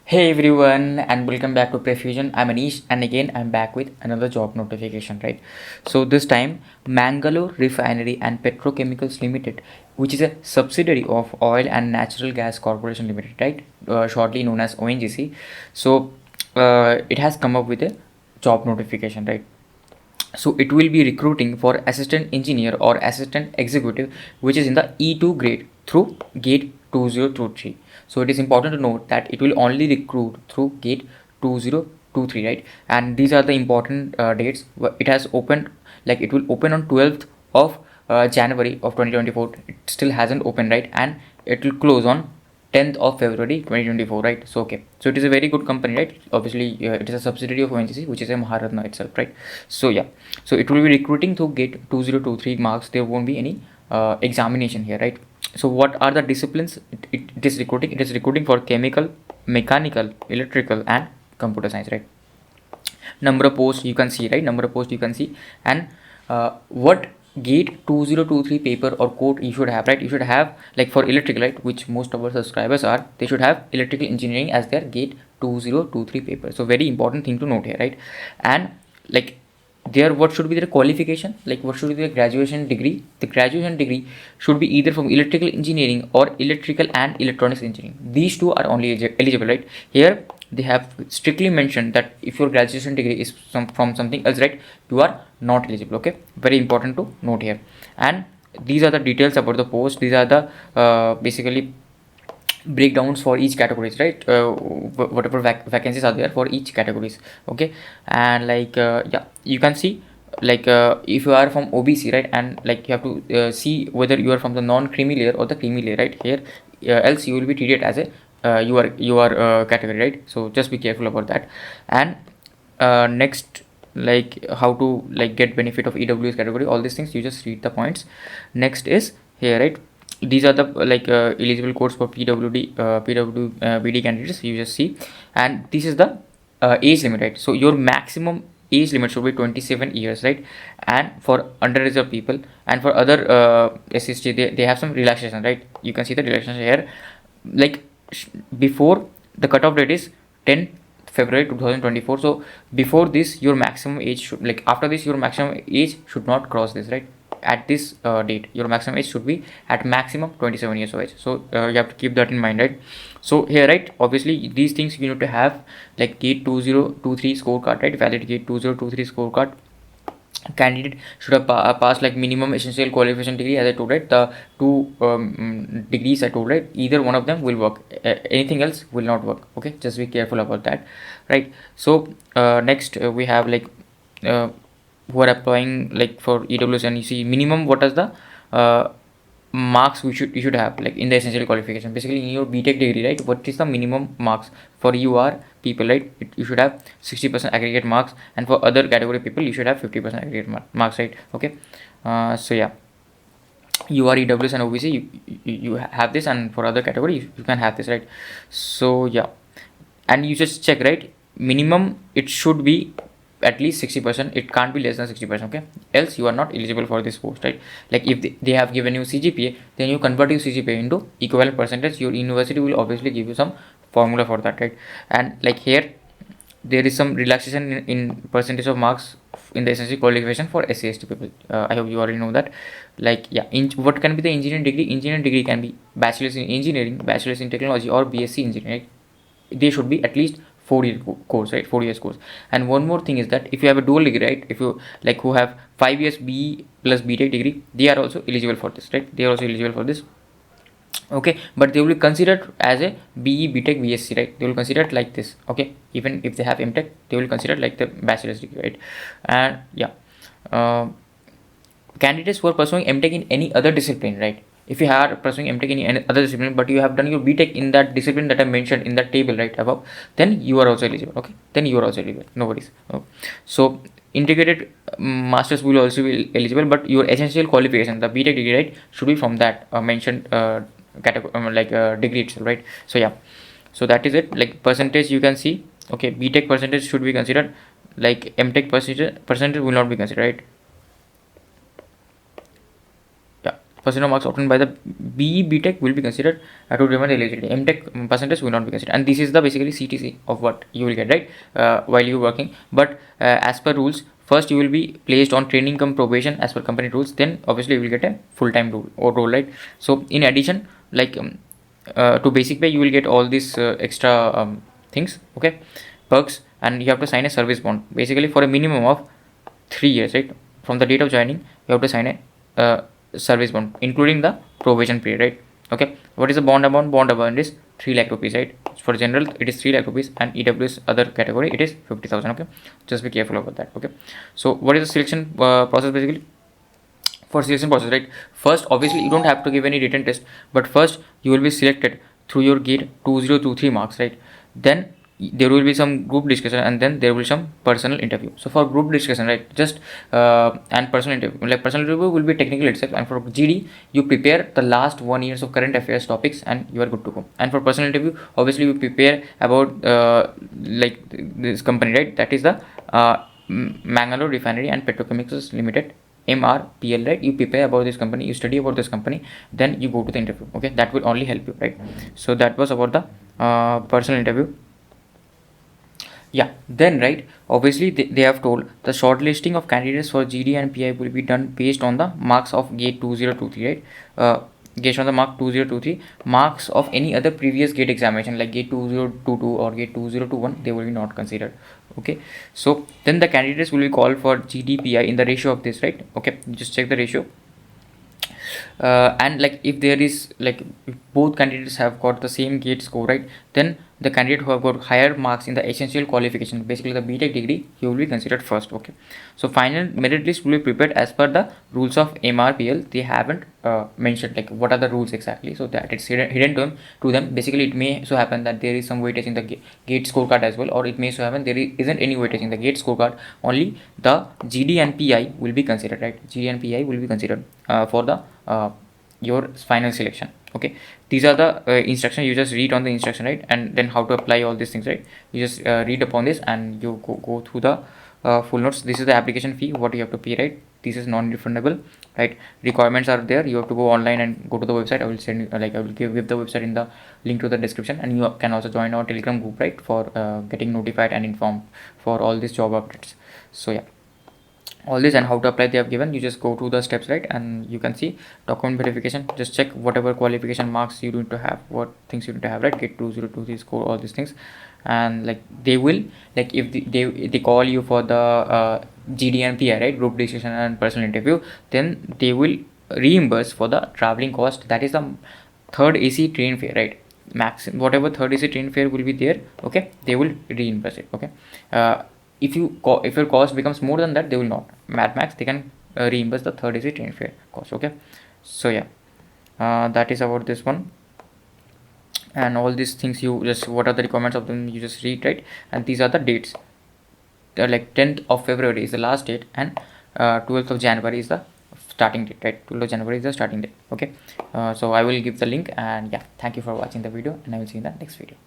Hey everyone, and welcome back to Prefusion. I'm Anish, and again I'm back with another job notification, right? So this time, Mangalore Refinery and Petrochemicals Limited, which is a subsidiary of Oil and Natural Gas Corporation Limited, right? Shortly known as ONGC. So it has come up with a job notification, right? So it will be recruiting for assistant engineer or assistant executive, which is in the E2 grade through gate 2023. So it is important to note that it will only recruit through gate 2023, right? And these are the important dates. It has opened, like it will open on 12th of January of 2024. It still hasn't opened, right? And it will close on 10th of February 2024, right? So okay, so it is a very good company, right? Obviously it is a subsidiary of ONGC, which is a Maharatna itself, right? So yeah, so it will be recruiting through gate 2023 marks. There won't be any examination here, right? So what are the disciplines it is recruiting? It is recruiting for chemical, mechanical, electrical and computer science, right? Number of posts you can see, right? Number of posts you can see. And what gate 2023 paper or code you should have, right? You should have, like for electrical, right, which most of our subscribers are, they should have electrical engineering as their gate 2023 paper. So very important thing to note here, right? And like there, what should be their qualification? Like what should be their graduation degree? The graduation degree should be either from electrical engineering or electrical and electronics engineering. These two are only eligible, right? Here they have strictly mentioned that if your graduation degree is from something else, right, you are not eligible. Okay, very important to note here. And these are the details about the post. These are the basically breakdowns for each categories, right? Whatever vacancies are there for each categories. Okay, and like yeah, you can see, like if you are from OBC, right, and like you have to see whether you are from the non-creamy layer or the creamy layer, right? Here else you will be treated as a you are category, right? So just be careful about that. And next, like how to like get benefit of EWS category, all these things you just read the points. Next is here, right? These are the like eligible codes for PWBD candidates, you just see. And this is the age limit, right? So your maximum age limit should be 27 years, right? And for underreserved people and for other SST, they have some relaxation, right? You can see the relaxation here. Like before, the cutoff date is 10 February 2024. So before this, your maximum age should, like after this, your maximum age should not cross this, right? At this date, your maximum age should be at maximum 27 years of age. So you have to keep that in mind, right? So here, right, obviously these things you need to have, like gate 2023 scorecard, right? Valid gate 2023 scorecard. Candidate should have passed like minimum essential qualification degree, as I told, right? The two degrees I told, right? Either one of them will work, anything else will not work. Okay, just be careful about that, right? So next we have like who are applying like for EWS, and you see minimum what is the marks you should have, like in the essential qualification. Basically in your BTech degree, right, what is the minimum marks for you are people, right? You should have 60% aggregate marks, and for other category people you should have 50% aggregate marks, right? Okay, so yeah, you are EWS and OBC, you have this, and for other category you can have this, right? So yeah, and you just check, right? Minimum it should be at least 60%, it can't be less than 60%. Okay, else you are not eligible for this post, right? Like if they have given you CGPA, then you convert your CGPA into equivalent percentage. Your university will obviously give you some formula for that, right? And like here there is some relaxation in percentage of marks in the essential qualification for SC/ST people. I hope you already know that. Like yeah, what can be the engineering degree? Engineering degree can be bachelor's in engineering, bachelor's in technology, or BSc engineering, right? They should be at least 4 year course, right? 4 years course. And one more thing is that if you have a dual degree, right, if you like who have 5 years BE plus BTech degree, they are also eligible for this, right? They are also eligible for this. Okay, but they will be considered as a BE BTech BSc, right? They will consider it like this. Okay, even if they have MTech, they will consider it like the bachelor's degree, right? And yeah, uh, candidates who are pursuing MTech in any other discipline, right? If you are pursuing MTech in any other discipline, but you have done your BTech in that discipline that I mentioned in that table right above, then you are also eligible. Okay, then you are also eligible. No worries. Oh. So integrated masters will also be eligible, but your essential qualification, the BTech degree, right, should be from that mentioned category, like degree itself, right? So yeah, so that is it. Like percentage you can see. Okay, BTech percentage should be considered. Like MTech percentage will not be considered, right? Yeah, percent of marks obtained by the BE BTech will be considered to determine the eligibility. MTech percentage will not be considered, and this is the basically CTC of what you will get, right, while you working. But as per rules, first you will be placed on training cum probation as per company rules, then obviously you will get a full-time role, right? So in addition, like to basic pay, you will get all these extra things, okay, perks, and you have to sign a service bond basically for a minimum of 3 years, right? From the date of joining, you have to sign a service bond, including the probation period, right? Okay, what is the bond amount? Bond amount is 3 lakh rupees, right? For general, it is 3 lakh rupees, and EWS other category, it is 50,000. Okay, just be careful about that. Okay, so what is the selection process basically? For selection process, right, first obviously you don't have to give any written test, but first you will be selected through your gate 2023 marks, right? Then there will be some group discussion, and then there will be some personal interview. So for group discussion, right, just and personal interview, like personal interview will be technical itself, and for GD you prepare the last 1 years of current affairs topics and you are good to go. And for personal interview, obviously you prepare about like this company, right, that is the Mangalore Refinery and Petrochemicals Limited, MRPL, right? You prepare about this company, you study about this company, then you go to the interview. Okay, that will only help you, right? So that was about the personal interview. Yeah, then right, obviously they have told the shortlisting of candidates for GD and PI will be done based on the marks of gate 2023, right? Based on the mark 2023, marks of any other previous gate examination like gate 2022 or gate 2021, they will be not considered. Okay, so then the candidates will be called for GDPI in the ratio of this, right? Okay, just check the ratio. And like if there is like if both candidates have got the same gate score, right, then the candidate who have got higher marks in the essential qualification, basically the BTech degree, he will be considered first. Okay, so final merit list will be prepared as per the rules of MRPL. They haven't mentioned like what are the rules exactly, so that it's hidden to them. Basically it may so happen that there is some weightage in the gate scorecard as well, or it may so happen there isn't any weightage in the gate scorecard, only the GD and PI will be considered, right? GD and PI will be considered for the your final selection. Okay, these are the instructions. You just read on the instruction, right, and then how to apply all these things, right? You just read upon this and you go through the full notes. This is the application fee what you have to pay, right? This is non-refundable, right? Requirements are there. You have to go online and go to the website. I will send you, like I will give the website in the link to the description, and you can also join our Telegram group, right, for getting notified and informed for all these job updates. So yeah, all this and how to apply they have given. You just go to the steps, right, and you can see document verification. Just check whatever qualification marks you need to have, what things you need to have, right? Get 2023 score, all these things. And like they will, like if they call you for the GD and PI, right, group discussion and personal interview, then they will reimburse for the traveling cost. That is the third AC train fare, right? Max whatever third AC train fare will be there, okay, they will reimburse it. Okay, if your cost becomes more than that, they will not. Max they can reimburse the third AC train fare cost. Okay, so yeah, that is about this one. And all these things, you just what are the requirements of them, you just read, right? And these are the dates. Like 10th of February is the last date, and 12th of January is the starting date, right? 12th of January is the starting date. Okay, so I will give the link, and yeah, thank you for watching the video, and I will see you in the next video.